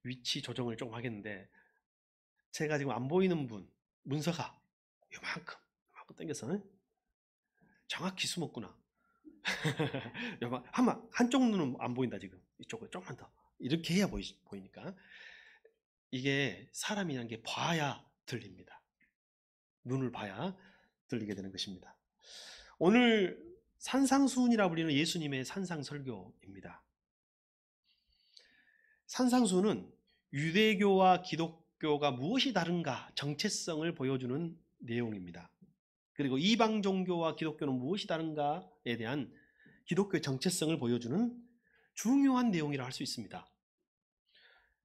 위치 조정을 조금 하겠는데, 제가 지금 안 보이는 분 문서가 요만큼 당겨서 정확히 숨었구나. 한쪽 눈은 안 보인다. 지금 이쪽을 조금만 더 이렇게 해야 보이니까. 이게 사람이란 게 봐야 들립니다. 눈을 봐야 들리게 되는 것입니다. 오늘 산상수훈이라 불리는 예수님의 산상설교입니다. 산상수훈은 유대교와 기독교가 무엇이 다른가 정체성을 보여주는 내용입니다. 그리고 이방 종교와 기독교는 무엇이 다른가에 대한 기독교의 정체성을 보여주는 중요한 내용이라 할 수 있습니다.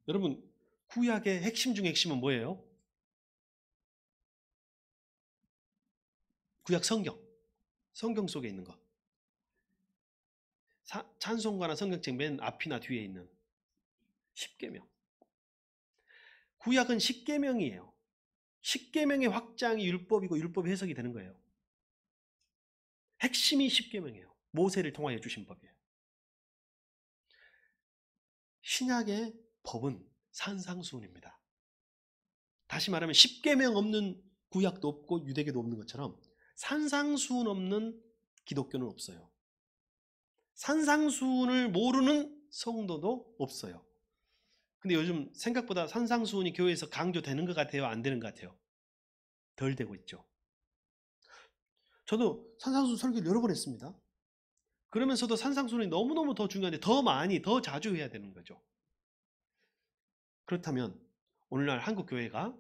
여러분, 구약의 핵심 중 핵심은 뭐예요? 구약 성경 속에 있는 것. 찬송가나 성경책 맨 앞이나 뒤에 있는 십계명. 구약은 십계명이에요. 십계명의 확장이 율법이고 율법의 해석이 되는 거예요. 핵심이 십계명이에요. 모세를 통하여 주신 법이에요. 신약의 법은 산상수훈입니다. 다시 말하면 십계명 없는 구약도 없고 유대교도 없는 것처럼 산상수훈 없는 기독교는 없어요. 산상수훈을 모르는 성도도 없어요. 근데 요즘 생각보다 산상수훈이 교회에서 강조되는 것 같아요? 안 되는 것 같아요? 덜 되고 있죠. 저도 산상수훈 설교를 여러 번 했습니다. 그러면서도 산상수훈이 너무너무 더 중요한데 더 많이, 더 자주 해야 되는 거죠. 그렇다면 오늘날 한국교회가,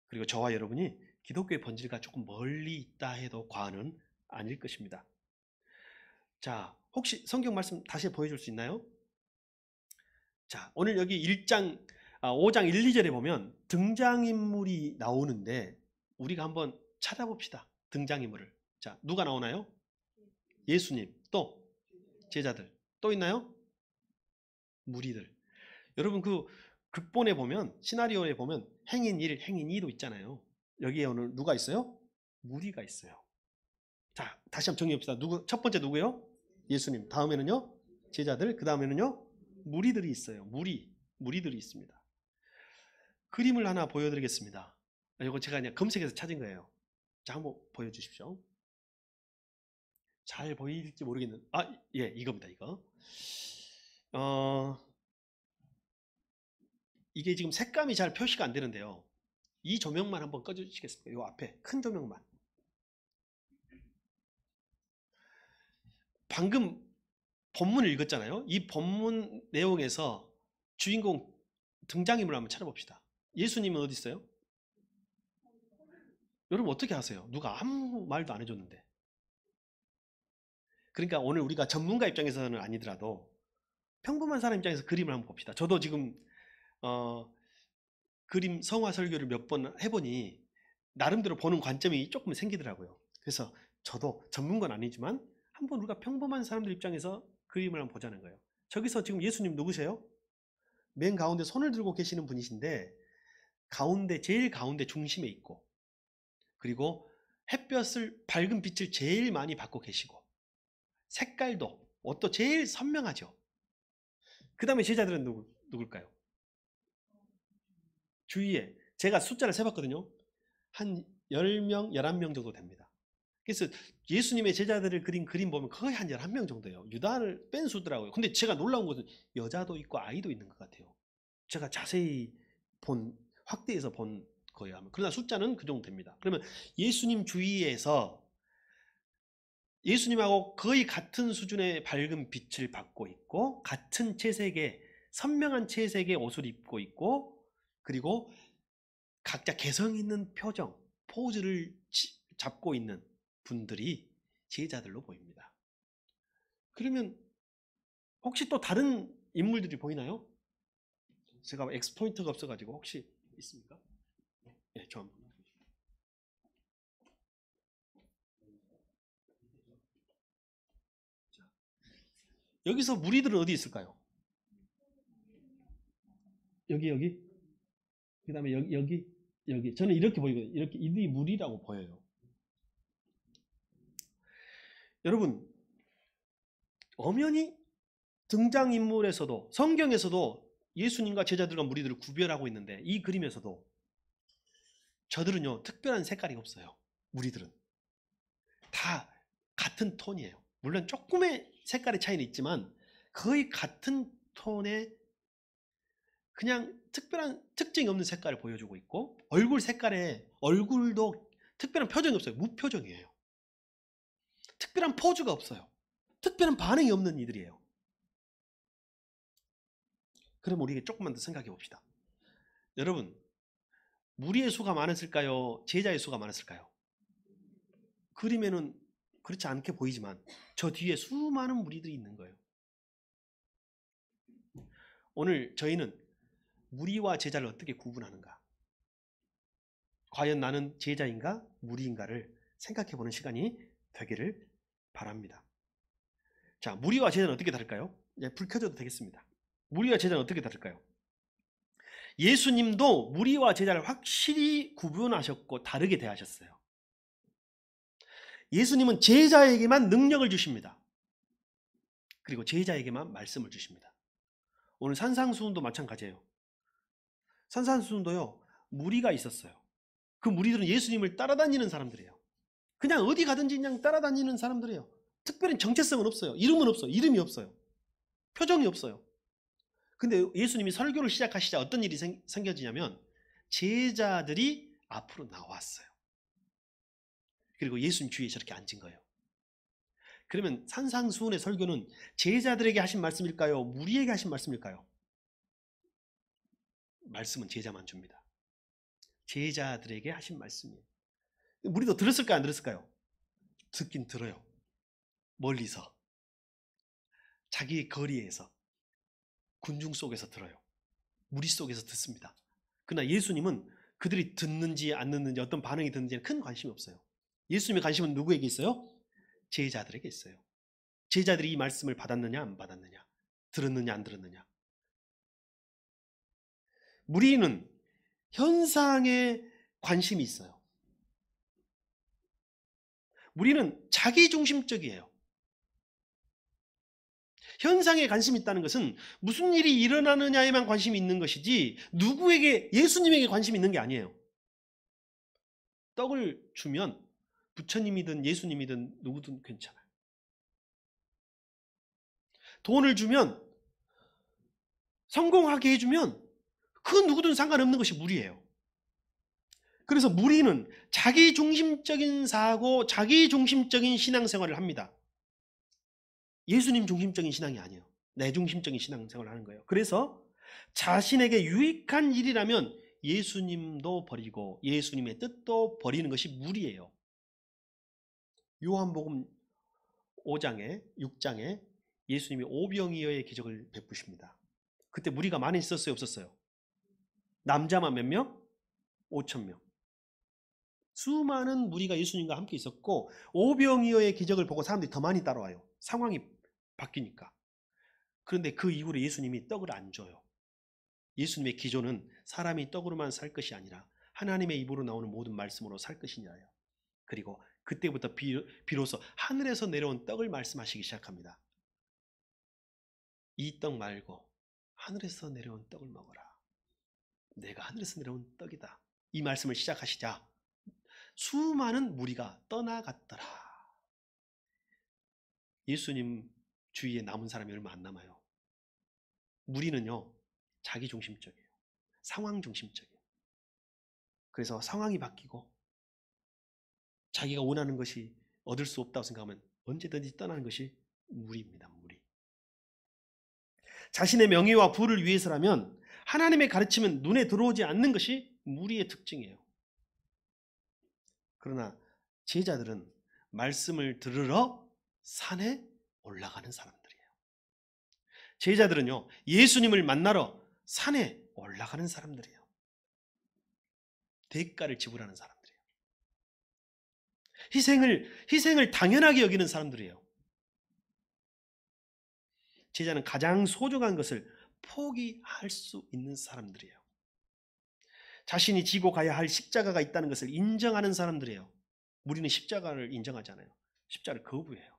그리고 저와 여러분이 기독교의 본질과 조금 멀리 있다 해도 과언은 아닐 것입니다. 자, 혹시 성경 말씀 다시 보여줄 수 있나요? 자, 오늘 여기 5장 1, 2절에 보면 등장인물이 나오는데 우리가 한번 찾아봅시다. 등장인물을. 자, 누가 나오나요? 예수님, 또 제자들, 또 있나요? 무리들. 여러분, 그 극본에 보면, 시나리오에 보면 행인 1, 행인 2도 있잖아요. 여기에 오늘 누가 있어요? 무리가 있어요. 자, 다시 한번 정리해봅시다. 첫 번째 누구예요? 예수님. 다음에는요? 제자들. 그 다음에는요? 무리들이 있어요. 무리들이 있습니다. 그림을 하나 보여드리겠습니다. 이거 제가 그냥 검색해서 찾은 거예요. 자, 한번 보여주십시오. 잘 보일지 모르겠는데, 예, 이겁니다, 이거. 이게 지금 색감이 잘 표시가 안 되는데요. 이 조명만 한번 꺼주시겠습니까? 이 앞에 큰 조명만. 방금 본문을 읽었잖아요. 이 본문 내용에서 주인공 등장인물을 한번 찾아봅시다. 예수님은 어디 있어요? 여러분 어떻게 아세요? 누가 아무 말도 안 해줬는데. 그러니까 오늘 우리가 전문가 입장에서는 아니더라도 평범한 사람 입장에서 그림을 한번 봅시다. 저도 지금 그림 성화 설교를 몇 번 해보니 나름대로 보는 관점이 조금 생기더라고요. 그래서 저도 전문가는 아니지만 한번 우리가 평범한 사람들 입장에서 그림을 한번 보자는 거예요. 저기서 지금 예수님 누구세요? 맨 가운데 손을 들고 계시는 분이신데 제일 가운데 중심에 있고, 그리고 햇볕을, 밝은 빛을 제일 많이 받고 계시고, 색깔도 옷도 제일 선명하죠. 그 다음에 제자들은 누굴까요? 주위에 제가 숫자를 세봤거든요. 한 10명, 11명 정도 됩니다. 그래서 예수님의 제자들을 그린 그림 보면 거의 한 11명 정도예요. 유다를 뺀 수더라고요. 근데 제가 놀라운 것은 여자도 있고 아이도 있는 것 같아요. 제가 자세히 확대해서 본 거예요. 그러나 숫자는 그 정도 됩니다. 그러면 예수님 주위에서 예수님하고 거의 같은 수준의 밝은 빛을 받고 있고, 같은 채색의, 선명한 채색의 옷을 입고 있고, 그리고 각자 개성 있는 표정, 포즈를 잡고 있는 분들이 제자들로 보입니다. 그러면 혹시 또 다른 인물들이 보이나요? 제가 엑스포인트가 없어가지고 혹시 있습니까? 네, 좀. 여기서 무리들은 어디 있을까요? 여기. 그 다음에 여기. 저는 이렇게 보이거든요. 이렇게 이들이 무리라고 보여요. 여러분, 엄연히 등장인물에서도, 성경에서도 예수님과 제자들과 무리들을 구별하고 있는데 이 그림에서도 저들은요 특별한 색깔이 없어요. 무리들은 다 같은 톤이에요. 물론 조금의 색깔의 차이는 있지만 거의 같은 톤의 그냥 특별한 특징이 없는 색깔을 보여주고 있고 얼굴도 특별한 표정이 없어요. 무표정이에요. 특별한 포즈가 없어요. 특별한 반응이 없는 이들이에요. 그럼 우리 조금만 더 생각해 봅시다. 여러분, 무리의 수가 많았을까요? 제자의 수가 많았을까요? 그림에는 그렇지 않게 보이지만 저 뒤에 수많은 무리들이 있는 거예요. 오늘 저희는 무리와 제자를 어떻게 구분하는가? 과연 나는 제자인가 무리인가를 생각해 보는 시간이 되기를 바랍니다. 자, 무리와 제자는 어떻게 다를까요? 불 켜줘도 되겠습니다. 무리와 제자는 어떻게 다를까요? 예수님도 무리와 제자를 확실히 구분하셨고 다르게 대하셨어요. 예수님은 제자에게만 능력을 주십니다. 그리고 제자에게만 말씀을 주십니다. 오늘 산상수훈도 마찬가지예요. 산상수훈도요, 무리가 있었어요. 그 무리들은 예수님을 따라다니는 사람들이에요. 그냥 어디 가든지 그냥 따라다니는 사람들이에요. 특별히 정체성은 없어요. 이름은 없어요. 이름이 없어요. 표정이 없어요. 근데 예수님이 설교를 시작하시자 어떤 일이 생겨지냐면 제자들이 앞으로 나왔어요. 그리고 예수님 주위에 저렇게 앉은 거예요. 그러면 산상수훈의 설교는 제자들에게 하신 말씀일까요? 무리에게 하신 말씀일까요? 말씀은 제자만 줍니다. 제자들에게 하신 말씀이에요. 무리도 들었을까요? 안 들었을까요? 듣긴 들어요. 멀리서, 자기 거리에서, 군중 속에서 들어요. 무리 속에서 듣습니다. 그러나 예수님은 그들이 듣는지 안 듣는지 어떤 반응이 듣는지는 큰 관심이 없어요. 예수님의 관심은 누구에게 있어요? 제자들에게 있어요. 제자들이 이 말씀을 받았느냐 안 받았느냐, 들었느냐 안 들었느냐. 무리는 현상에 관심이 있어요. 무리는 자기중심적이에요. 현상에 관심이 있다는 것은 무슨 일이 일어나느냐에만 관심이 있는 것이지 누구에게, 예수님에게 관심이 있는 게 아니에요. 떡을 주면 부처님이든 예수님이든 누구든 괜찮아요. 돈을 주면, 성공하게 해주면 그 누구든 상관없는 것이 무리예요. 그래서 무리는 자기중심적인 사고, 자기중심적인 신앙생활을 합니다. 예수님 중심적인 신앙이 아니에요. 내 중심적인 신앙생활을 하는 거예요. 그래서 자신에게 유익한 일이라면 예수님도 버리고 예수님의 뜻도 버리는 것이 무리예요. 요한복음 5장에 6장에 예수님이 오병이어의 기적을 베푸십니다. 그때 무리가 많이 있었어요? 없었어요? 남자만 몇 명? 5,000명. 수많은 무리가 예수님과 함께 있었고 오병이어의 기적을 보고 사람들이 더 많이 따라와요. 상황이 바뀌니까. 그런데 그 이후로 예수님이 떡을 안 줘요. 예수님의 기조는 사람이 떡으로만 살 것이 아니라 하나님의 입으로 나오는 모든 말씀으로 살 것이냐예요. 그리고 그때부터 비로소 하늘에서 내려온 떡을 말씀하시기 시작합니다. 이 떡 말고 하늘에서 내려온 떡을 먹어라. 내가 하늘에서 내려온 떡이다. 이 말씀을 시작하시자 수많은 무리가 떠나갔더라. 예수님 주위에 남은 사람이 얼마 안 남아요. 무리는요, 자기중심적이에요. 상황중심적이에요. 그래서 상황이 바뀌고 자기가 원하는 것이 얻을 수 없다고 생각하면 언제든지 떠나는 것이 무리입니다. 무리. 자신의 명예와 부를 위해서라면 하나님의 가르침은 눈에 들어오지 않는 것이 무리의 특징이에요. 그러나 제자들은 말씀을 들으러 산에 올라가는 사람들이에요. 제자들은요, 예수님을 만나러 산에 올라가는 사람들이에요. 대가를 지불하는 사람들이에요. 희생을 당연하게 여기는 사람들이에요. 제자는 가장 소중한 것을 포기할 수 있는 사람들이에요. 자신이 지고 가야 할 십자가가 있다는 것을 인정하는 사람들이에요. 우리는 십자가를 인정하잖아요. 십자가를 거부해요.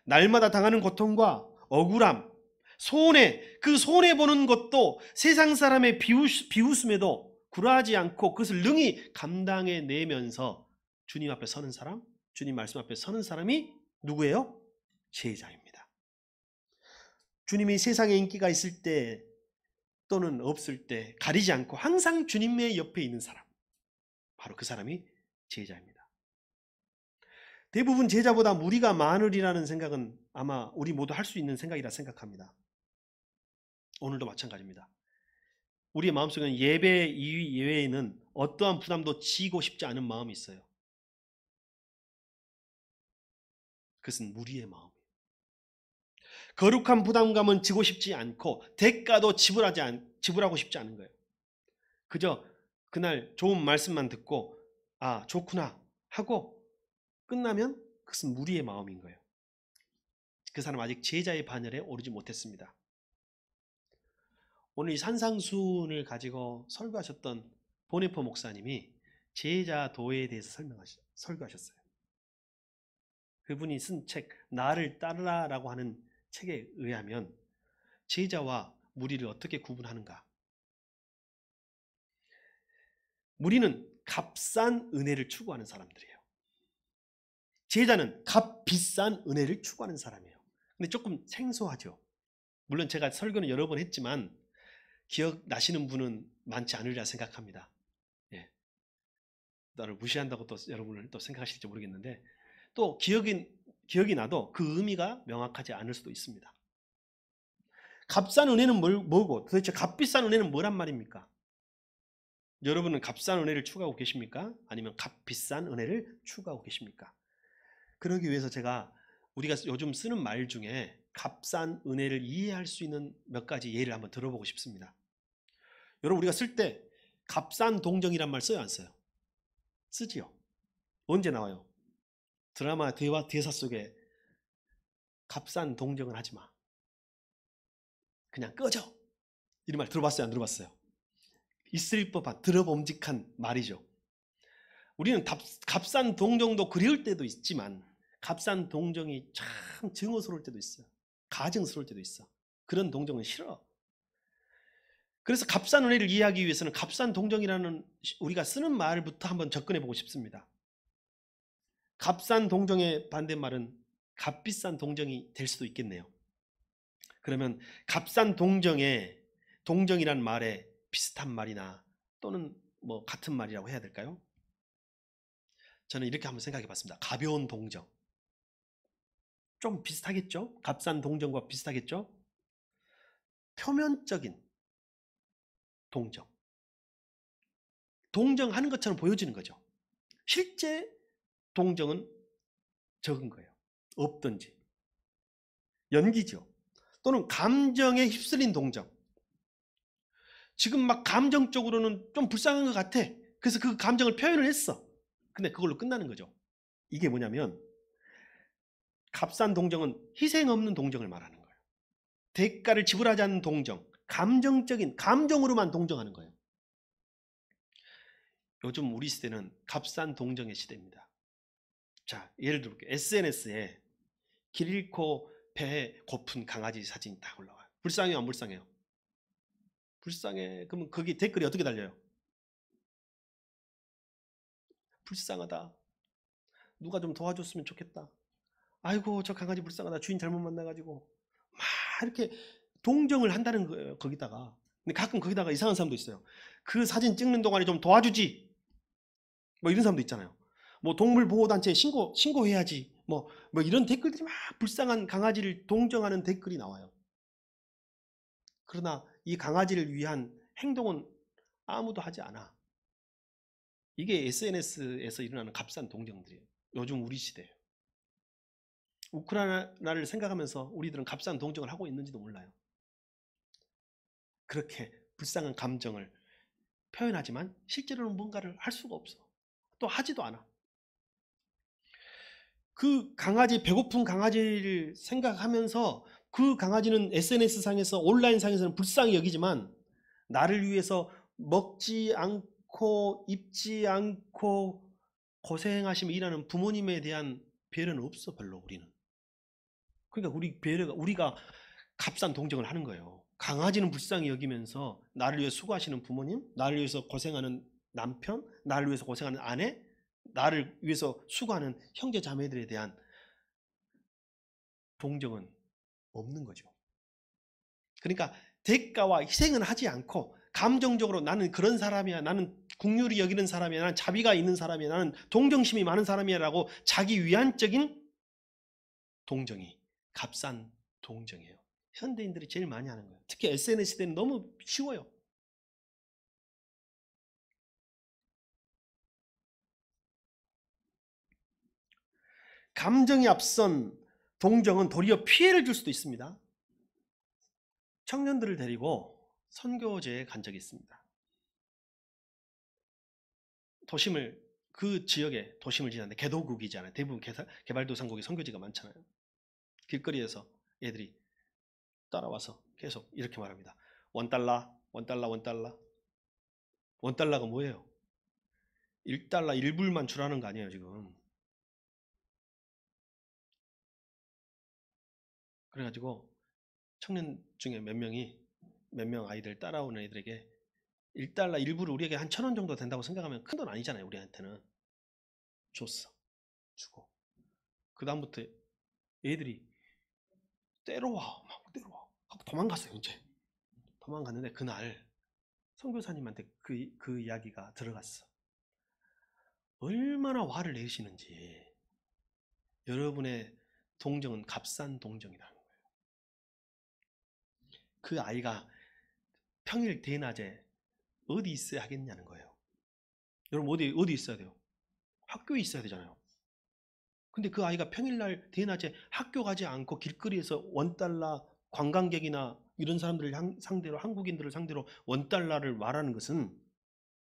날마다 당하는 고통과 억울함, 그 손해보는 것도 세상 사람의 비웃음에도 굴하지 않고 그것을 능히 감당해내면서 주님 앞에 서는 사람, 주님 말씀 앞에 서는 사람이 누구예요? 제자입니다. 주님이 세상에 인기가 있을 때 또는 없을 때 가리지 않고 항상 주님의 옆에 있는 사람, 바로 그 사람이 제자입니다. 대부분 제자보다 무리가 많으리라는 생각은 아마 우리 모두 할 수 있는 생각이라 생각합니다. 오늘도 마찬가지입니다. 우리의 마음속에는 예배 이외에는 어떠한 부담도 지고 싶지 않은 마음이 있어요. 그것은 무리의 마음이에요. 거룩한 부담감은 지고 싶지 않고 대가도 지불하고 싶지 않은 거예요. 그저 그날 좋은 말씀만 듣고 아 좋구나 하고 끝나면 그것은 무리의 마음인 거예요. 그 사람 아직 제자의 반열에 오르지 못했습니다. 오늘 이 산상수훈을 가지고 설교하셨던 보네포 목사님이 제자도에 대해서 설교하셨어요. 그분이 쓴 책 나를 따르라라고 하는 책에 의하면 제자와 무리를 어떻게 구분하는가? 무리는 값싼 은혜를 추구하는 사람들이에요. 제자는 값비싼 은혜를 추구하는 사람이에요. 근데 조금 생소하죠. 물론 제가 설교는 여러 번 했지만 기억나시는 분은 많지 않으리라 생각합니다. 예. 나를 무시한다고 또 여러분을 또 생각하실지 모르겠는데 또 기억이 나도 그 의미가 명확하지 않을 수도 있습니다. 값싼 은혜는 뭐고 도대체 값비싼 은혜는 뭐란 말입니까? 여러분은 값싼 은혜를 추구하고 계십니까? 아니면 값비싼 은혜를 추구하고 계십니까? 그러기 위해서 제가 우리가 요즘 쓰는 말 중에 값싼 은혜를 이해할 수 있는 몇 가지 예를 한번 들어보고 싶습니다. 여러분 우리가 쓸 때 값싼 동정이란 말 써요 안 써요? 쓰지요. 언제 나와요? 드라마 대사 속에 값싼 동정은 하지 마. 그냥 꺼져. 이런 말 들어봤어요 안 들어봤어요? 있을 법한 들어봄직한 말이죠. 우리는 값싼 동정도 그리울 때도 있지만 값싼 동정이 참 증오스러울 때도 있어요. 가증스러울 때도 있어. 그런 동정은 싫어. 그래서 값싼 은혜를 이해하기 위해서는 값싼 동정이라는 우리가 쓰는 말부터 한번 접근해 보고 싶습니다. 값싼 동정의 반대말은 값비싼 동정이 될 수도 있겠네요. 그러면 값싼 동정이란 말에 비슷한 말이나 또는 뭐 같은 말이라고 해야 될까요? 저는 이렇게 한번 생각해 봤습니다. 가벼운 동정. 좀 비슷하겠죠? 값싼 동정과 비슷하겠죠? 표면적인 동정. 동정하는 것처럼 보여지는 거죠. 실제 동정은 적은 거예요. 없든지. 연기죠. 또는 감정에 휩쓸린 동정. 지금 막 감정적으로는 좀 불쌍한 것 같아. 그래서 그 감정을 표현을 했어. 근데 그걸로 끝나는 거죠. 이게 뭐냐면 값싼 동정은 희생 없는 동정을 말하는 거예요. 대가를 지불하지 않는 동정. 감정적인 감정으로만 동정하는 거예요. 요즘 우리 시대는 값싼 동정의 시대입니다. 자, 예를 들어볼게요. SNS에 길 잃고 배에 고픈 강아지 사진이 다 올라와요. 불쌍해요, 안 불쌍해요? 불쌍해. 그러면 거기 댓글이 어떻게 달려요? 불쌍하다. 누가 좀 도와줬으면 좋겠다. 아이고, 저 강아지 불쌍하다. 주인 잘못 만나가지고. 막 이렇게 동정을 한다는 거예요, 거기다가. 근데 가끔 거기다가 이상한 사람도 있어요. 그 사진 찍는 동안에 좀 도와주지. 뭐 이런 사람도 있잖아요. 뭐 동물보호단체에 신고해야지. 뭐 이런 댓글들이 막 불쌍한 강아지를 동정하는 댓글이 나와요. 그러나 이 강아지를 위한 행동은 아무도 하지 않아. 이게 SNS에서 일어나는 값싼 동정들이에요. 요즘 우리 시대예요. 우크라이나를 생각하면서 우리들은 값싼 동정을 하고 있는지도 몰라요. 그렇게 불쌍한 감정을 표현하지만 실제로는 뭔가를 할 수가 없어. 또 하지도 않아. 그 강아지, 배고픈 강아지를 생각하면서 그 강아지는 SNS상에서 온라인상에서는 불쌍히 여기지만 나를 위해서 먹지 않고 입지 않고 고생하시며 일하는 부모님에 대한 배려는 없어 별로 우리는. 그러니까 우리가 값싼 동정을 하는 거예요. 강아지는 불쌍히 여기면서 나를 위해 수고하시는 부모님, 나를 위해서 고생하는 남편, 나를 위해서 고생하는 아내, 나를 위해서 수고하는 형제 자매들에 대한 동정은 없는 거죠. 그러니까 대가와 희생은 하지 않고 감정적으로 나는 그런 사람이야, 나는 긍휼히 여기는 사람이야, 나는 자비가 있는 사람이야, 나는 동정심이 많은 사람이야라고 자기 위안적인 동정이 값싼 동정이에요. 현대인들이 제일 많이 하는 거예요. 특히 SNS 시대는 너무 쉬워요. 감정이 앞선 동정은 도리어 피해를 줄 수도 있습니다. 청년들을 데리고 선교제에 간 적이 있습니다. 그 지역에 도심을 지나는데 개도국이잖아요. 대부분 개발도상국이 선교지가 많잖아요. 길거리에서 애들이 따라와서 계속 이렇게 말합니다. $1, $1, $1. $1가 뭐예요? $1, 1불만 주라는 거 아니에요, 지금. 그래가지고 청년 중에 몇 명 아이들 따라오는 애들에게 $1, 1불 우리에게 한 1,000원 정도 된다고 생각하면 큰 돈 아니잖아요, 우리한테는. 줬어. 주고. 그 다음부터 애들이 때려와, 막 때려와 하고 도망갔어요. 이제 도망갔는데 그날 선교사님한테 그 이야기가 들어갔어. 얼마나 화를 내시는지. 여러분의 동정은 값싼 동정이라는 거예요. 그 아이가 평일 대낮에 어디 있어야 하겠냐는 거예요. 여러분 어디 있어야 돼요? 학교에 있어야 되잖아요. 근데 그 아이가 평일날 대낮에 학교 가지 않고 길거리에서 $1 관광객이나 이런 사람들을 상대로, 한국인들을 상대로 $1를 말하는 것은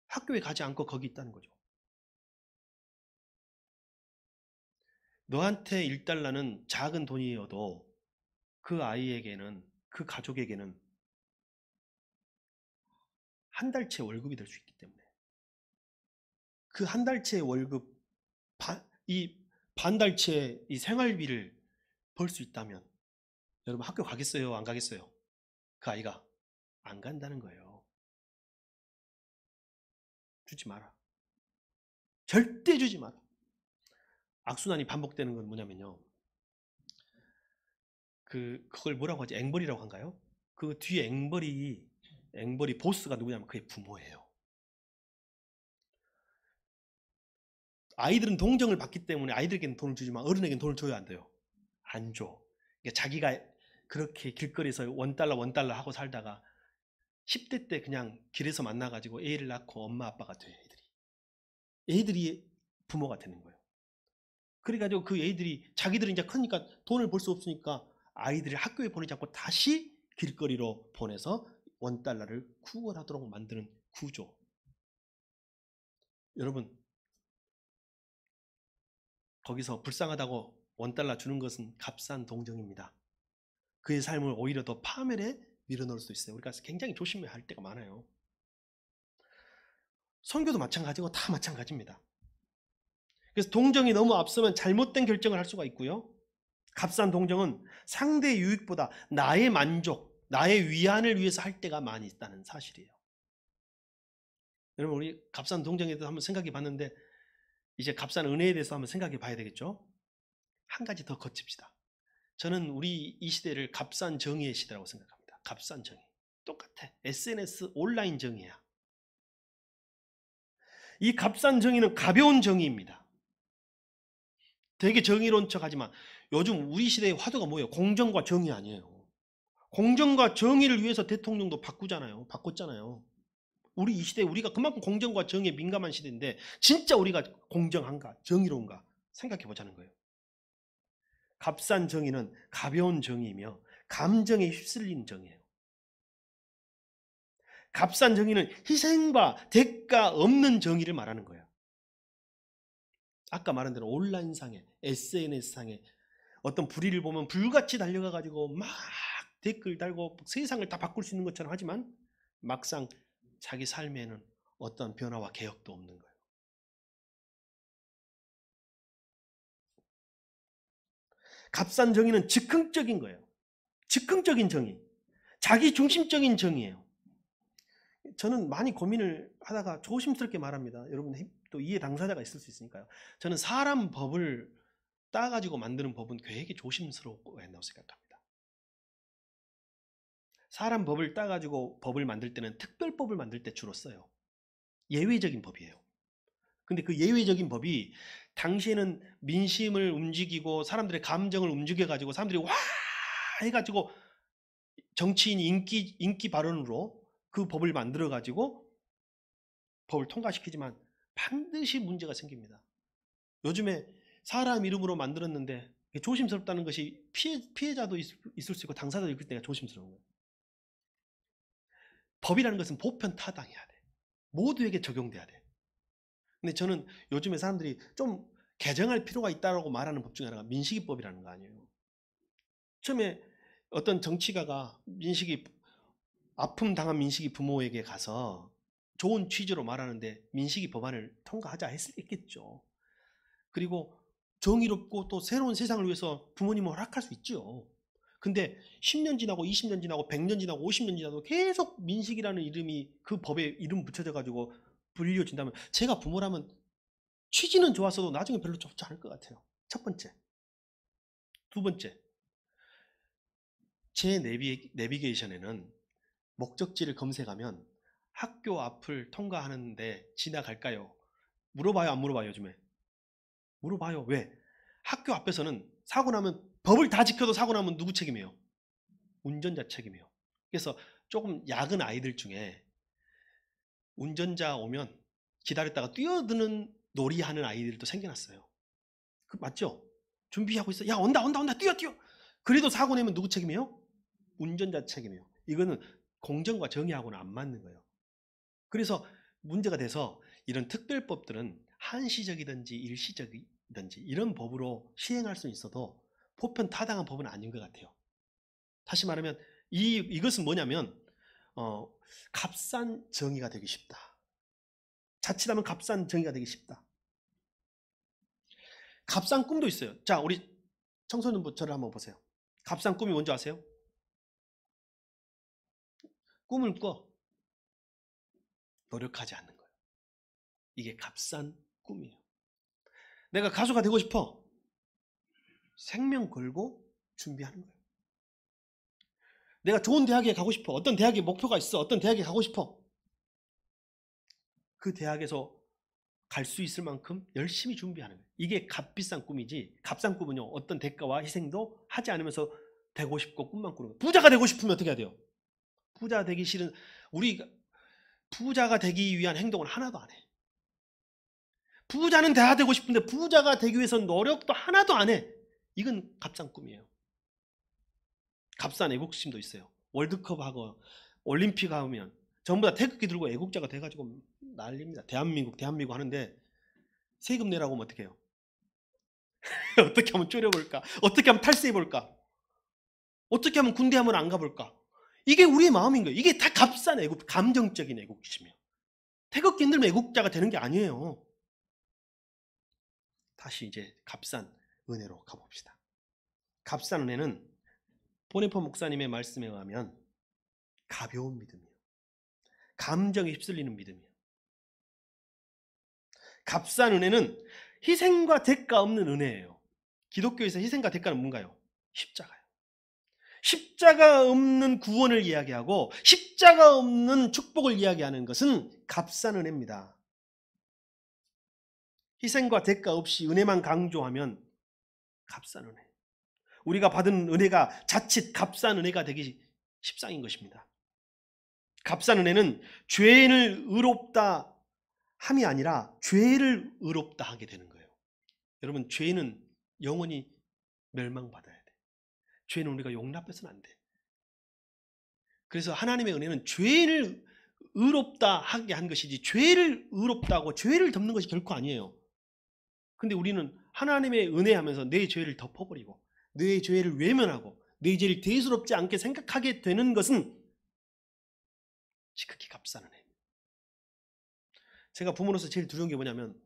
학교에 가지 않고 거기 있다는 거죠. 너한테 $1는 작은 돈이어도 그 아이에게는, 그 가족에게는 한 달치 월급이 될 수 있기 때문에 그 한 달치의 월급, 이 반달치의 이 생활비를 벌 수 있다면 여러분 학교 가겠어요? 안 가겠어요? 그 아이가 안 간다는 거예요. 주지 마라. 절대 주지 마라. 악순환이 반복되는 건 뭐냐면요. 그걸 뭐라고 하지? 앵벌이라고 한가요? 그 뒤에 앵벌이 보스가 누구냐면 그의 부모예요. 아이들은 동정을 받기 때문에 아이들에게는 돈을 주지만 어른에게는 돈을 줘야 안 돼요. 안 줘. 그러니까 자기가 그렇게 길거리에서 $1 하고 살다가 10대 때 그냥 길에서 만나가지고 애를 낳고 엄마 아빠가 돼요. 애들이 부모가 되는 거예요. 그래가지고 그 애들이 자기들이 이제 크니까 돈을 벌 수 없으니까 아이들을 학교에 보내지 않고 다시 길거리로 보내서 $1를 구걸하도록 만드는 구조. 여러분 거기서 불쌍하다고 $1 주는 것은 값싼 동정입니다. 그의 삶을 오히려 더 파멸에 밀어넣을 수 있어요. 우리가 굉장히 조심해야 할 때가 많아요. 선교도 마찬가지고 다 마찬가지입니다. 그래서 동정이 너무 앞서면 잘못된 결정을 할 수가 있고요. 값싼 동정은 상대의 유익보다 나의 만족, 나의 위안을 위해서 할 때가 많이 있다는 사실이에요. 여러분 우리 값싼 동정에 대해서 한번 생각해 봤는데 이제 값싼 은혜에 대해서 한번 생각해 봐야 되겠죠. 한 가지 더 거칩시다. 저는 우리 이 시대를 값싼 정의의 시대라고 생각합니다. 값싼 정의. 똑같아. SNS 온라인 정의야. 이 값싼 정의는 가벼운 정의입니다. 되게 정의로운 척하지만 요즘 우리 시대의 화두가 뭐예요? 공정과 정의 아니에요. 공정과 정의를 위해서 대통령도 바꿨잖아요. 우리 이 시대에 우리가 그만큼 공정과 정의에 민감한 시대인데 진짜 우리가 공정한가? 정의로운가? 생각해 보자는 거예요. 값싼 정의는 가벼운 정의이며 감정에 휩쓸리는 정의예요. 값싼 정의는 희생과 대가 없는 정의를 말하는 거예요. 아까 말한 대로 온라인상에 SNS상에 어떤 불의를 보면 불같이 달려가가지고 막 댓글 달고 세상을 다 바꿀 수 있는 것처럼 하지만 막상 자기 삶에는 어떤 변화와 개혁도 없는 거예요. 값싼 정의는 즉흥적인 거예요. 즉흥적인 정의, 자기 중심적인 정의예요. 저는 많이 고민을 하다가 조심스럽게 말합니다. 여러분 또 이해 당사자가 있을 수 있으니까요. 저는 사람 법을 따가지고 만드는 법은 되게 조심스럽고 한다고 생각합니다. 사람 법을 따가지고 법을 만들 때는 특별법을 만들 때 주로 써요. 예외적인 법이에요. 근데 그 예외적인 법이 당시에는 민심을 움직이고 사람들의 감정을 움직여가지고 사람들이 와 해가지고 정치인 인기 발언으로 그 법을 만들어가지고 법을 통과시키지만 반드시 문제가 생깁니다. 요즘에 사람 이름으로 만들었는데 조심스럽다는 것이 피해자도 있을 수 있고 당사자도 있을 때가 조심스러운 거예요. 법이라는 것은 보편타당해야 돼. 모두에게 적용돼야 돼. 근데 저는 요즘에 사람들이 좀 개정할 필요가 있다고 말하는 법 중에 하나가 민식이법이라는 거 아니에요. 처음에 어떤 정치가가 아픔 당한 민식이 부모에게 가서 좋은 취지로 말하는데 민식이 법안을 통과하자 했겠죠. 그리고 정의롭고 또 새로운 세상을 위해서 부모님을 허락할 수 있죠. 근데 10년 지나고 20년 지나고 100년 지나고 50년 지나도 계속 민식이라는 이름이 그 법에 이름 붙여져 가지고 불려진다면 제가 부모라면 취지는 좋았어도 나중에 별로 좋지 않을 것 같아요. 첫 번째. 두 번째. 제 내비게이션에는 목적지를 검색하면 학교 앞을 통과하는데 지나갈까요? 물어봐요, 안 물어봐요, 요즘에? 물어봐요. 왜? 학교 앞에서는 사고 나면 법을 다 지켜도 사고 나면 누구 책임이에요? 운전자 책임이에요. 그래서 조금 약은 아이들 중에 운전자 오면 기다렸다가 뛰어드는 놀이하는 아이들도 생겨났어요. 맞죠? 준비하고 있어. 야, 온다, 온다, 온다, 뛰어, 뛰어. 그래도 사고 내면 누구 책임이에요? 운전자 책임이에요. 이거는 공정과 정의하고는 안 맞는 거예요. 그래서 문제가 돼서 이런 특별법들은 한시적이든지 일시적이든지 이런 법으로 시행할 수 있어도 보편 타당한 법은 아닌 것 같아요. 다시 말하면 이것은 뭐냐면 값싼 정의가 되기 쉽다. 자칫하면 값싼 정의가 되기 쉽다. 값싼 꿈도 있어요. 자, 우리 청소년부 저를 한번 보세요. 값싼 꿈이 뭔지 아세요? 꿈을 꿔 노력하지 않는 거예요. 이게 값싼 꿈이에요. 내가 가수가 되고 싶어. 생명 걸고 준비하는 거예요. 내가 좋은 대학에 가고 싶어. 어떤 대학에 목표가 있어. 어떤 대학에 가고 싶어. 그 대학에서 갈 수 있을 만큼 열심히 준비하는 거예요. 이게 값비싼 꿈이지 값싼 꿈은요. 어떤 대가와 희생도 하지 않으면서 되고 싶고 꿈만 꾸는 거예요. 부자가 되고 싶으면 어떻게 해야 돼요? 부자 되기 싫은 우리가 부자가 되기 위한 행동을 하나도 안 해. 부자는 다 되고 싶은데 부자가 되기 위해서 노력도 하나도 안 해. 이건 값싼 꿈이에요. 값싼 애국심도 있어요. 월드컵하고 올림픽 하면 전부 다 태극기 들고 애국자가 돼가지고 난립니다. 대한민국 하는데 세금 내라고 하면 어떻게 해요? 어떻게 하면 줄여볼까? 어떻게 하면 탈세해볼까? 어떻게 하면 군대 한번 안 가볼까? 이게 우리의 마음인 거예요. 이게 다 값싼 애국, 감정적인 애국심이에요. 태극기 흔들면 애국자가 되는 게 아니에요. 다시 이제 값싼 은혜로 가봅시다. 값싼 은혜는 보네포 목사님의 말씀에 의하면 가벼운 믿음이에요. 감정에 휩쓸리는 믿음이에요. 값싼 은혜는 희생과 대가 없는 은혜예요. 기독교에서 희생과 대가는 뭔가요? 십자가요. 십자가 없는 구원을 이야기하고 십자가 없는 축복을 이야기하는 것은 값싼 은혜입니다. 희생과 대가 없이 은혜만 강조하면 값싼 은혜. 우리가 받은 은혜가 자칫 값싼 은혜가 되기 십상인 것입니다. 값싼 은혜는 죄인을 의롭다 함이 아니라 죄를 의롭다 하게 되는 거예요. 여러분, 죄는 영원히 멸망받아야 돼. 죄는 우리가 용납해서는 안 돼. 그래서 하나님의 은혜는 죄를 의롭다 하게 한 것이지 죄를 의롭다고 죄를 덮는 것이 결코 아니에요. 근데 우리는 하나님의 은혜하면서 내 죄를 덮어버리고 내 죄를 외면하고 내 죄를 대수롭지 않게 생각하게 되는 것은 지극히 값싼 은혜. 제가 부모로서 제일 두려운 게 뭐냐면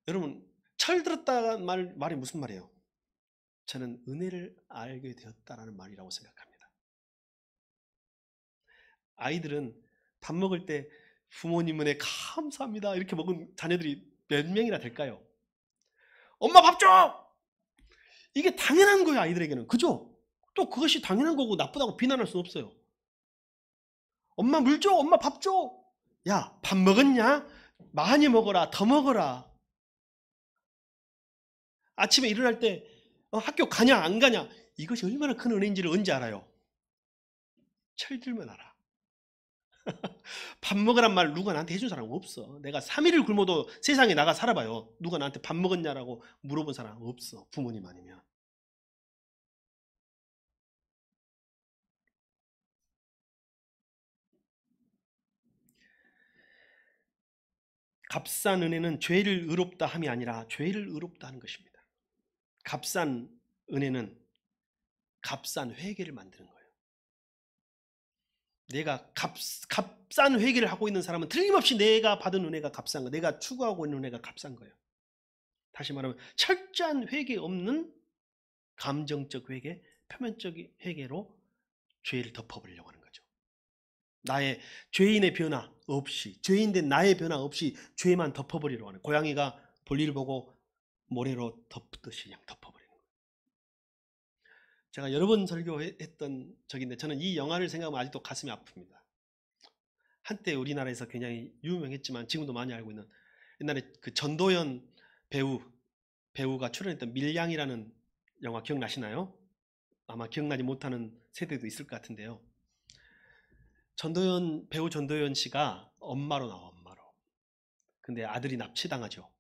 여러분 철들었다는 말이 무슨 말이에요? 저는 은혜를 알게 되었다라는 말이라고 생각합니다. 아이들은 밥 먹을 때 부모님 은혜 감사합니다 이렇게 먹은 자녀들이 몇 명이나 될까요? 엄마 밥 줘! 이게 당연한 거예요, 아이들에게는. 그죠? 또 그것이 당연한 거고 나쁘다고 비난할 수는 없어요. 엄마 물 줘! 엄마 밥 줘! 야, 밥 먹었냐? 많이 먹어라, 더 먹어라. 아침에 일어날 때 학교 가냐 안 가냐, 이것이 얼마나 큰 은혜인지를 언제 알아요? 철들면 알아. 밥 먹으란 말 누가 나한테 해준 사람 없어. 내가 3일을 굶어도 세상에 나가 살아봐요. 누가 나한테 밥 먹었냐라고 물어본 사람 없어. 부모님 아니면. 값싼 은혜는 죄를 의롭다 함이 아니라 죄를 의롭다 하는 것입니다. 값싼 은혜는 값싼 회개를 만드는 거예요. 내가 값싼 회개를 하고 있는 사람은 틀림없이 내가 받은 은혜가 값싼 거예요. 내가 추구하고 있는 은혜가 값싼 거예요. 다시 말하면 철저한 회개 없는 감정적 회개, 표면적 회개로 죄를 덮어버리려고 하는 거죠. 나의 죄인의 변화 없이, 죄인된 나의 변화 없이 죄만 덮어버리려고 하는, 고양이가 볼일 보고 모래로 덮듯이 그냥 덮어버리는 거예요. 제가 여러 번 설교했던 적인데 저는 이 영화를 생각하면 아직도 가슴이 아픕니다. 한때 우리나라에서 굉장히 유명했지만 지금도 많이 알고 있는, 옛날에 그 전도연 배우가 출연했던 밀양이라는 영화 기억나시나요? 아마 기억나지 못하는 세대도 있을 것 같은데요. 배우 전도연 씨가 엄마로 나와, 엄마로. 근데 아들이 납치당하죠.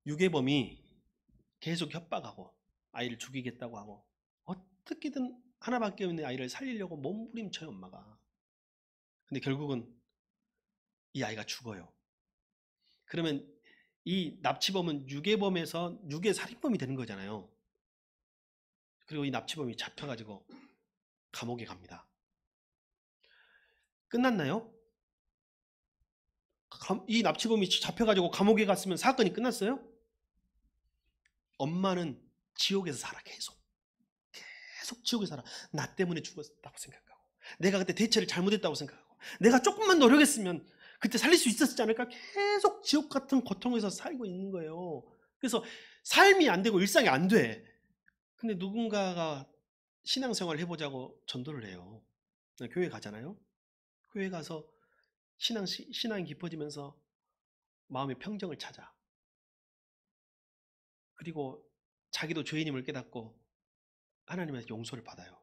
유괴범이 계속 협박하고 아이를 죽이겠다고 하고 어떻게든 하나밖에 없는 아이를 살리려고 몸부림쳐요, 엄마가. 근데 결국은 이 아이가 죽어요. 그러면 이 납치범은 유괴범에서 유괴살인범이 되는 거잖아요. 그리고 이 납치범이 잡혀가지고 감옥에 갑니다. 끝났나요? 이 납치범이 잡혀가지고 감옥에 갔으면 사건이 끝났어요? 엄마는 지옥에서 살아. 계속 지옥에서 살아. 나 때문에 죽었다고 생각하고, 내가 그때 대처를 잘못했다고 생각하고, 내가 조금만 노력했으면 그때 살릴 수 있었지 않을까, 계속 지옥 같은 고통에서 살고 있는 거예요. 그래서 삶이 안 되고 일상이 안 돼. 근데 누군가가 신앙생활을 해보자고 전도를 해요. 교회 가잖아요. 교회 가서 신앙이 깊어지면서 마음의 평정을 찾아. 그리고 자기도 죄인임을 깨닫고 하나님의 용서를 받아요.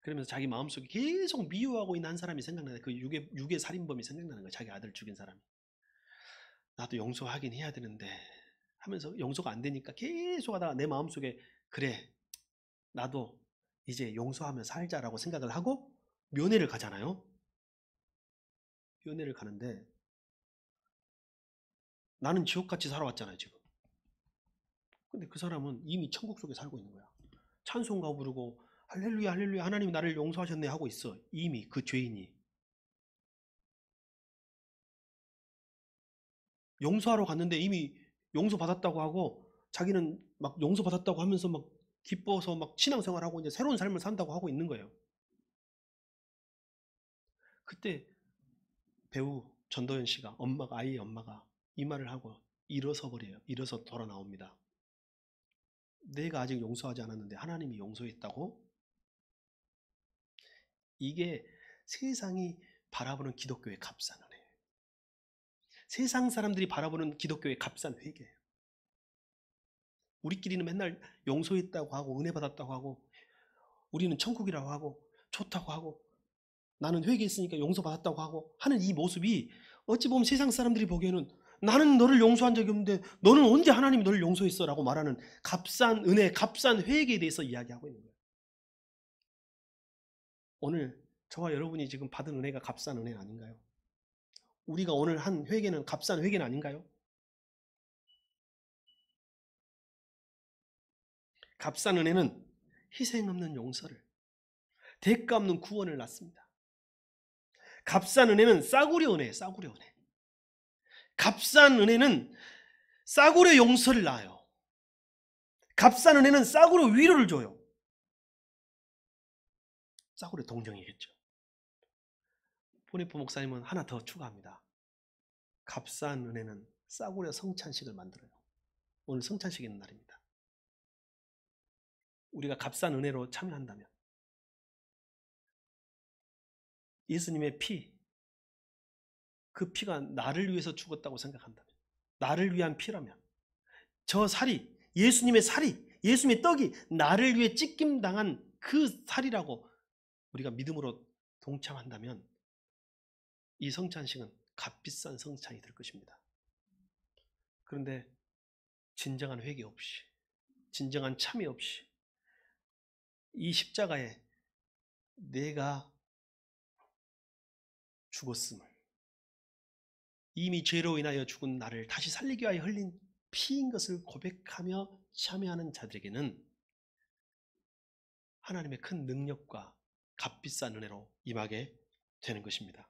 그러면서 자기 마음속에 계속 미워하고 있는 한 사람이 생각나요. 그 유괴 살인범이 생각나는 거예요. 자기 아들 죽인 사람이. 나도 용서하긴 해야 되는데 하면서 용서가 안 되니까 계속 하다가 내 마음속에, 그래, 나도 이제 용서하며 살자라고 생각을 하고 면회를 가잖아요. 면회를 가는데 나는 지옥같이 살아왔잖아요, 지금. 근데 그 사람은 이미 천국 속에 살고 있는 거야. 찬송가 부르고 할렐루야 할렐루야 하나님이 나를 용서하셨네 하고 있어. 이미 그 죄인이. 용서하러 갔는데 이미 용서받았다고 하고, 자기는 막 용서받았다고 하면서 막 기뻐서 막 신앙생활하고 이제 새로운 삶을 산다고 하고 있는 거예요. 그때 배우 전도연 씨가, 아이의 엄마가 이 말을 하고 일어서 버려요. 일어서 돌아 나옵니다. 내가 아직 용서하지 않았는데 하나님이 용서했다고? 이게 세상이 바라보는 기독교의 값싼 은혜예요. 세상 사람들이 바라보는 기독교의 값싼 회개예요. 우리끼리는 맨날 용서했다고 하고 은혜 받았다고 하고 우리는 천국이라고 하고 좋다고 하고 나는 회개했으니까 용서받았다고 하고 하는 이 모습이, 어찌 보면 세상 사람들이 보기에는 나는 너를 용서한 적이 없는데 너는 언제 하나님이 너를 용서했어? 라고 말하는 값싼 은혜, 값싼 회개에 대해서 이야기하고 있는 거예요. 오늘 저와 여러분이 지금 받은 은혜가 값싼 은혜 아닌가요? 우리가 오늘 한 회개는 값싼 회개는 아닌가요? 값싼 은혜는 희생 없는 용서를, 대가 없는 구원을 낳습니다. 값싼 은혜는 싸구려 은혜예요. 싸구려 은혜. 값싼 은혜는 싸구려 용서를 낳아요. 값싼 은혜는 싸구려 위로를 줘요. 싸구려 동정이겠죠. 보니프 목사님은 하나 더 추가합니다. 값싼 은혜는 싸구려 성찬식을 만들어요. 오늘 성찬식 있는 날입니다. 우리가 값싼 은혜로 참여한다면, 예수님의 피, 그 피가 나를 위해서 죽었다고 생각한다면, 나를 위한 피라면, 저 살이, 예수님의 살이, 예수님의 떡이 나를 위해 찢김당한 그 살이라고 우리가 믿음으로 동참한다면 이 성찬식은 값비싼 성찬이 될 것입니다. 그런데 진정한 회개 없이, 진정한 참여 없이 이 십자가에 내가 죽었음을, 이미 죄로 인하여 죽은 나를 다시 살리기 위하여 흘린 피인 것을 고백하며 참여하는 자들에게는 하나님의 큰 능력과 값비싼 은혜로 임하게 되는 것입니다.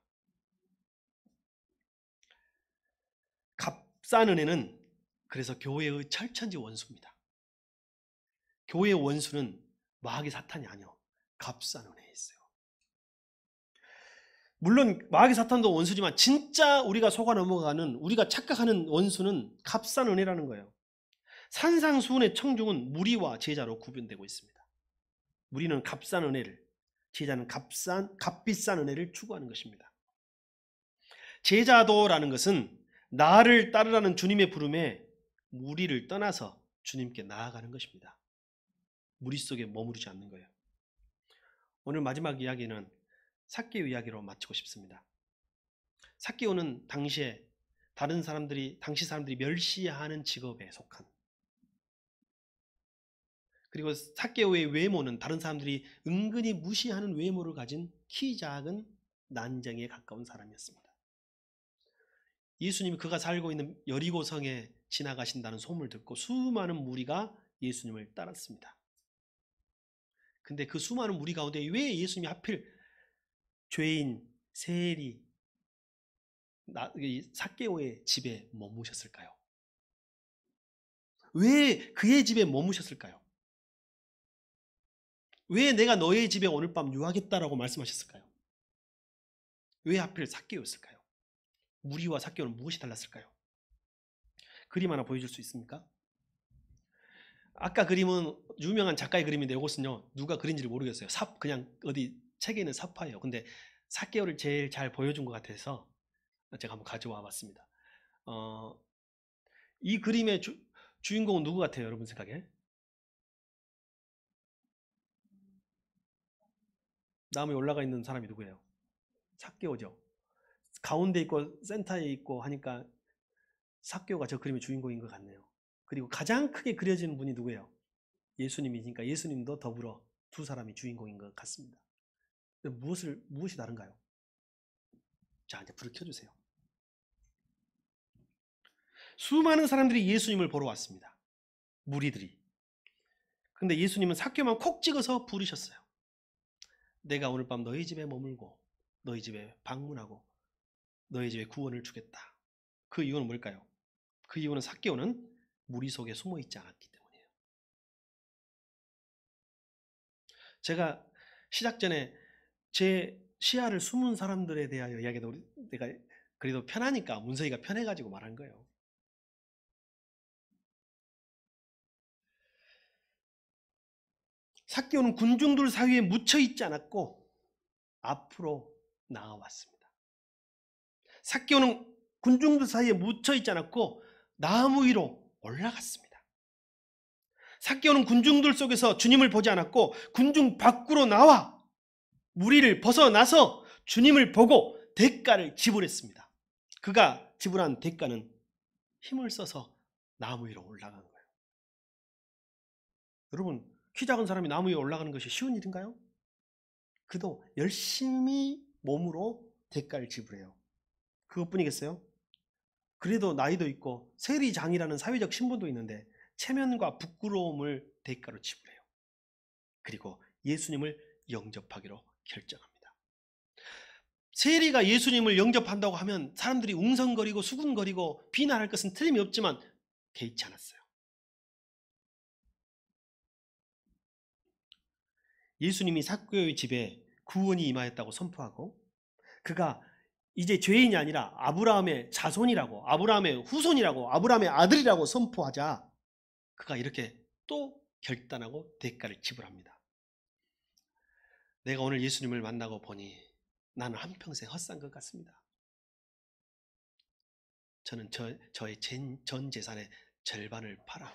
값싼 은혜는 그래서 교회의 철천지 원수입니다. 교회의 원수는 마귀 사탄이 아니요, 값싼 은혜에 있어요. 물론 마귀 사탄도 원수지만 진짜 우리가 속아 넘어가는, 우리가 착각하는 원수는 값싼 은혜라는 거예요. 산상수훈의 청중은 무리와 제자로 구분되고 있습니다. 무리는 값싼 은혜를, 제자는 값비싼 은혜를 추구하는 것입니다. 제자도라는 것은 나를 따르라는 주님의 부름에 무리를 떠나서 주님께 나아가는 것입니다. 무리 속에 머무르지 않는 거예요. 오늘 마지막 이야기는 삭개오 이야기로 마치고 싶습니다. 삭개오는 당시에 당시 사람들이 멸시하는 직업에 속한, 그리고 삭개오의 외모는 다른 사람들이 은근히 무시하는 외모를 가진 키 작은 난쟁이에 가까운 사람이었습니다. 예수님이 그가 살고 있는 여리고성에 지나가신다는 소문을 듣고 수많은 무리가 예수님을 따랐습니다. 근데 그 수많은 무리 가운데 왜 예수님이 하필 죄인 세리 삭개오의 집에 머무셨을까요? 왜 그의 집에 머무셨을까요? 왜 내가 너의 집에 오늘 밤 유하겠다라고 말씀하셨을까요? 왜 하필 삭개오였을까요? 무리와 삭개오는 무엇이 달랐을까요? 그림 하나 보여줄 수 있습니까? 아까 그림은 유명한 작가의 그림인데 이것은요, 누가 그린지를 모르겠어요. 그냥 어디 책에 있는 사파예요. 근데 삭개오를 제일 잘 보여준 것 같아서 제가 한번 가져와 봤습니다. 이 그림의 주인공은 누구 같아요, 여러분 생각에? 나무에 올라가 있는 사람이 누구예요? 삭개오죠. 가운데 있고 센터에 있고 하니까 삭개오가 저 그림의 주인공인 것 같네요. 그리고 가장 크게 그려지는 분이 누구예요? 예수님이니까 예수님도 더불어 두 사람이 주인공인 것 같습니다. 무엇이 다른가요? 자, 이제 불을 켜주세요. 수많은 사람들이 예수님을 보러 왔습니다. 무리들이. 근데 예수님은 삭개오만 콕 찍어서 부르셨어요. 내가 오늘 밤 너희 집에 머물고 너희 집에 방문하고 너희 집에 구원을 주겠다. 그 이유는 뭘까요? 그 이유는 삭개오는 무리 속에 숨어 있지 않았기 때문이에요. 제가 시작 전에 제 시야를 숨은 사람들에 대하여 이야기해도 내가 그래도 편하니까, 문서희가 편해가지고 말한 거예요. 삭개오는 군중들 사이에 묻혀 있지 않았고 앞으로 나아왔습니다. 삭개오는 군중들 사이에 묻혀 있지 않았고 나무 위로 올라갔습니다. 삭개오는 군중들 속에서 주님을 보지 않았고 군중 밖으로 나와 무리를 벗어나서 주님을 보고 대가를 지불했습니다. 그가 지불한 대가는 힘을 써서 나무 위로 올라간 거예요. 여러분, 키 작은 사람이 나무 위에 올라가는 것이 쉬운 일인가요? 그도 열심히 몸으로 대가를 지불해요. 그것뿐이겠어요? 그래도 나이도 있고 세리장이라는 사회적 신분도 있는데 체면과 부끄러움을 대가로 지불해요. 그리고 예수님을 영접하기로 결정합니다. 세리가 예수님을 영접한다고 하면 사람들이 웅성거리고 수군거리고 비난할 것은 틀림이 없지만 개의치 않았어요. 예수님이 삭개오의 집에 구원이 임하였다고 선포하고 그가 이제 죄인이 아니라 아브라함의 자손이라고, 아브라함의 후손이라고, 아브라함의 아들이라고 선포하자 그가 이렇게 또 결단하고 대가를 지불합니다. 내가 오늘 예수님을 만나고 보니 나는 한평생 헛산 것 같습니다. 저는 저의 전 재산의 절반을 팔아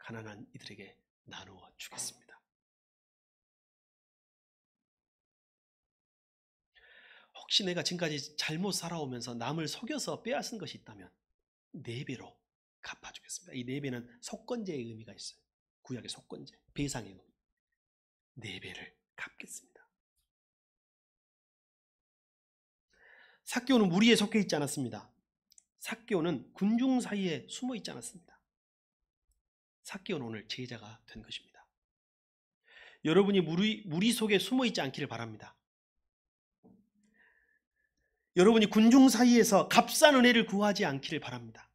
가난한 이들에게 나누어 주겠습니다. 혹시 내가 지금까지 잘못 살아오면서 남을 속여서 빼앗은 것이 있다면 4배로 갚아주겠습니다. 이 4배는 속건제의 의미가 있어요. 구약의 속건제, 배상의 의미. 4배를 갚겠습니다. 삭개오는 무리에 속해 있지 않았습니다. 삭개오는 군중 사이에 숨어 있지 않았습니다. 삭개오는 오늘 제자가 된 것입니다. 여러분이 무리 속에 숨어 있지 않기를 바랍니다. 여러분이 군중 사이에서 값싼 은혜를 구하지 않기를 바랍니다.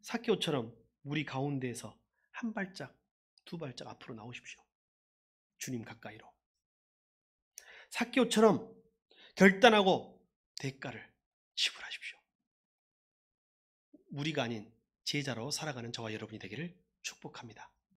삭개오처럼 무리 가운데에서 한 발짝, 2발짝 앞으로 나오십시오. 주님 가까이로. 삭개오처럼 결단하고 대가를 지불하십시오. 무리가 아닌 제자로 살아가는 저와 여러분이 되기를 축복합니다.